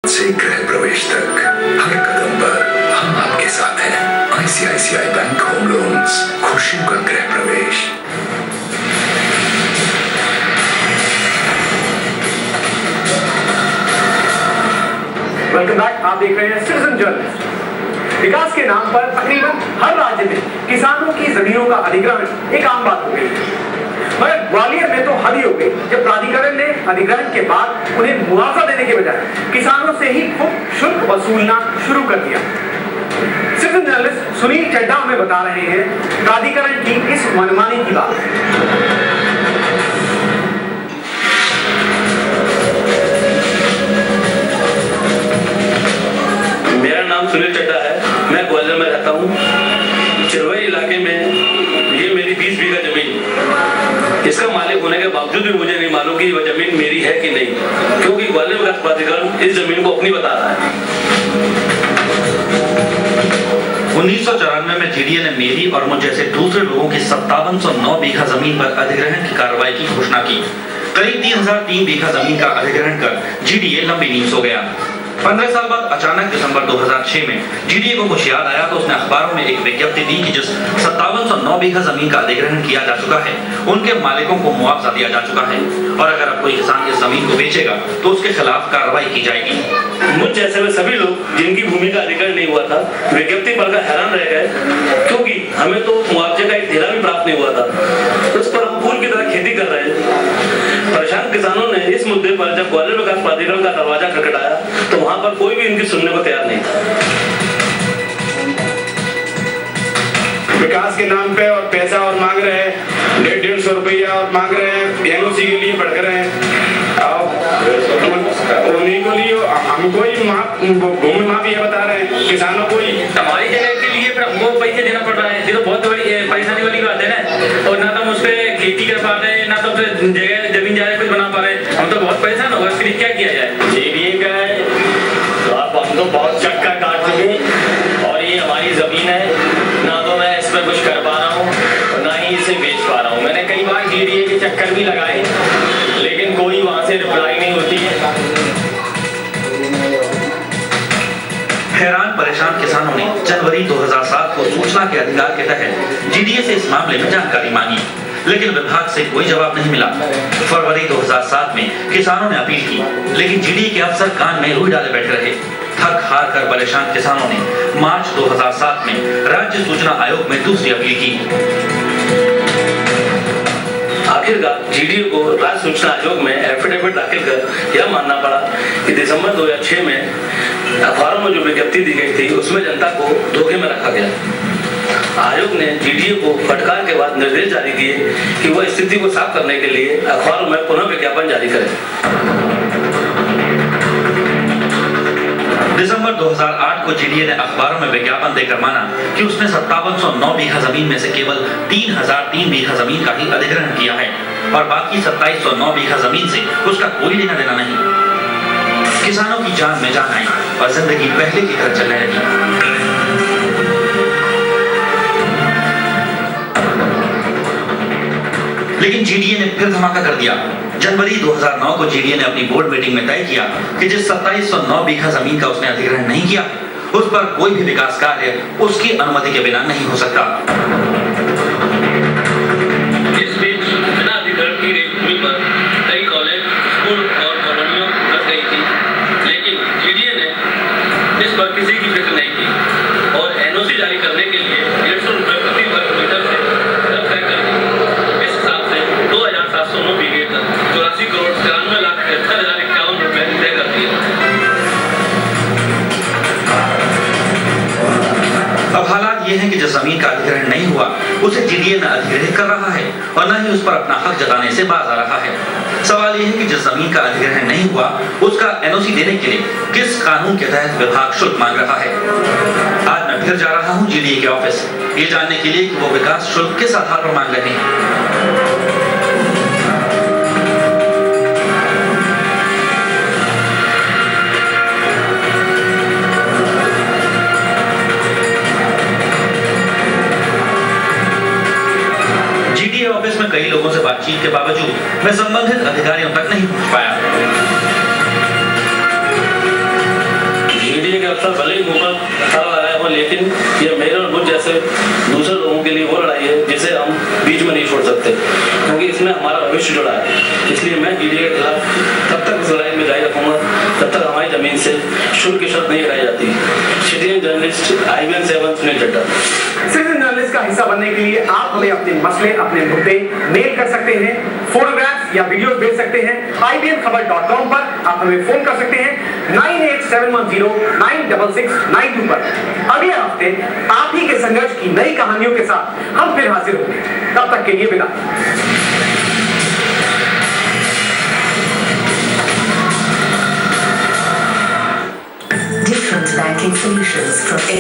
से गृह प्रवेश तक हर कदम पर हम आपके साथ हैं। आईसीआईसीआई बैंक होम लोन्स, खुशियों का गृह प्रवेश। Welcome back. आप देख रहे हैं सिटीजन जर्नलिस्ट। विकास के नाम पर तकरीबन हर राज्य में किसानों की जमीनों का अधिग्रहण एक आम बात हो गई। मगर ग्वालियर में तो हद ही हो गई जब प्राधिकरण ने अधिग्रहण के बाद उन्हें मुआवजा देने के बजाय किसानों से ही खुद शुल्क वसूलना शुरू कर दिया। सिटीजन जर्नलिस्ट सुनील चड्ढा हमें बता रहे हैं प्राधिकरण की इस मनमानी की बात। मेरा नाम सुनील चड्ढा है, मैं ग्वालियर में रहता हूँ। चिरवई इलाके में ये मेरी 20 बीघा जमीन, इसका मालिक होने के बावजूद भी मुझे नहीं मालूम कि वह जमीन मेरी है कि नहीं, क्योंकि ग्वालियर विकास प्राधिकरण इस जमीन को अपनी बता रहा है। 1994 में जीडीए ने मेरी और मुझ जैसे दूसरे लोगों की 5709 बीघा जमीन पर अधिग्रहण की कार्रवाई की घोषणा की। करीब 3003 बीघा जमीन का अधिग्रहण कर जीडीए लंबी नींद सो गया। 15 साल बाद अचानक दिसंबर 2006 में जीडीए को कुछ याद आया तो उसने अखबारों में एक विज्ञप्ति दी कि जिस 5709 बीघा जमीन का अधिग्रहण किया जा चुका है उनके मालिकों को मुआवजा दिया जा चुका है और अगर अब कोई किसान इस जमीन को बेचेगा तो उसके खिलाफ कार्रवाई की जाएगी। मुझ जैसे वे सभी लोग जिनकी भूमि का अधिग्रहण नहीं हुआ था विज्ञप्ति पढ़कर हैरान रह गए, क्योंकि हमें तो मुआवजे का एक धेरा भी प्राप्त नहीं हुआ था। उस पर हम फूल की तरह खेती कर रहे हैं। परेशान किसानों ने इस मुद्दे पर जब ग्वालियर विकास प्राधिकरण का दरवाजा खटखटाया तो वहां पर कोई भी इनकी सुनने को तैयार नहीं था। विकास के नाम पे और पैसा और मांग रहे हैं, 150 रुपया और मांग रहे हैं, एनओसी के लिए भड़क रहे हैं। उन्हीं को लिए हमको ही भूमि माफिया बता रहे हैं, किसानों को ही। हमारी जगह के लिए फिर हमको पैसे देना पड़ रहा है, ये तो बहुत बड़ी परेशानी वाली बात है ना। और ना तो हम उस पर खेती कर पा रहे हैं, ना तो जगह जमीन जाए कुछ बना पा रहे हैं। हम तो बहुत परेशान हो गए, इसके लिए क्या किया जाए। जीडीए का है तो आप हम तो बहुत चक्कर काट चुके और ये हमारी जमीन है, ना तो मैं इस पर कुछ कर पा रहा हूँ और ना ही इसे बेच पा रहा हूँ। मैंने कई बार जीडीए के चक्कर भी लगाए लेकिन कोई वहां से रिप्लाई नहीं होती है। हैरान परेशान किसानों ने जनवरी 2007 को सूचना के अधिकार के तहत जीडीए से इस मामले में जानकारी मांगी, लेकिन विभाग से कोई जवाब नहीं मिला। फरवरी 2007 में किसानों ने अपील की, लेकिन जीडीए के अफसर कान में रुई डाले बैठे रहे। थक हार कर परेशान किसानों ने मार्च 2007 में राज्य सूचना आयोग में दूसरी अपील की। आखिरकार जीडीए को राज्य सूचना आयोग में एफिडेविट दाखिल कर यह मानना पड़ा कि दिसंबर 2006 में अखबारों में जो विज्ञप्ति दी गई थी उसमें जनता को धोखे में रखा गया। आयोग ने जीडीए को फटकार के बाद निर्देश जारी किए कि वह स्थिति को साफ करने के लिए अखबारों में पुनः विज्ञापन जारी करे। दिसंबर 2008 को जीडीए ने अखबारों में विज्ञापन देकर माना कि उसने 5709 बीघा जमीन में से केवल 3003 बीघा जमीन का ही अधिग्रहण किया है और बाकी 2709 बीघा जमीन से उसका कोई लेना देना नहीं। किसानों की जान में जान आई और जिंदगी पहले की तरह चलने लगी। लेकिन जीडीए ने फिर धमाका कर दिया। जनवरी 2009 को जीडीए ने अपनी बोर्ड मीटिंग में तय किया कि जिस 2709 बीघा जमीन का उसने अधिग्रहण नहीं किया उस पर कोई भी विकास कार्य उसकी अनुमति के बिना नहीं हो सकता। इस बीच बिना अधिग्रहण की गई भूमि पर कई कॉलेज, स्कूल और कॉलोनियों बन गई थी, लेकिन जीडीए ने इस पर किसी की फिक्र नहीं की और एनओसी जारी करने के लिए 150 रुपए प्रति वर्ग मीटर से दर तय कर दी। इस हिसाब से 2709 बीघे तक 84 करोड़ 93,73,051 रुपए तय कर दिए। अब हालात ये हैं कि जिस जमीन का अधिग्रहण नहीं हुआ उसे जीडीए न अधिग्रहित कर रहा है और न ही उस पर अपना हक जताने से बाज आ रहा है। सवाल ये है कि जिस जमीन का अधिग्रहण नहीं हुआ उसका एनओसी देने के लिए किस कानून के तहत विभाग शुल्क मांग रहा है। आज मैं फिर जा रहा हूँ जीडीए के ऑफिस ये जानने के लिए कि वो विकास शुल्क किस आधार पर मांग रहे हैं। जीडीए ऑफिस में कई लोगों से बातचीत के बावजूद मैं संबंधित अधिकारियों तक नहीं पहुंच पाया। लेकिन ये मेरे और मुझ जैसे दूसरे लोगों के लिए वो लड़ाई है जिसे हम बीच में नहीं छोड़ सकते, क्योंकि इसमें हमारा भविष्य जुड़ा है। इसलिए मैं मीडिया के खिलाफ तब तक इस लड़ाई में जारी रखूंगा तब तक हमारी जमीन से शुल्क की शर्त नहीं हटाई जाती। Citizen journalist IBN 7 Sunil Chadha. Citizen journalist का हिस्सा बनने के लिए आप हमें अपने मसले, अपने मुद्दे मेल कर सकते हैं, फोटोग्राफ या वीडियो भेज सकते हैं। IBNखबर.com पर आप हमें फोन कर सकते हैं 9871096692 पर। अगले हफ्ते आप ही के संघर्ष की नई कहानियों के साथ हम फिर हाजिर होंगे। तब तक के लिए विदा। Different banking solutions from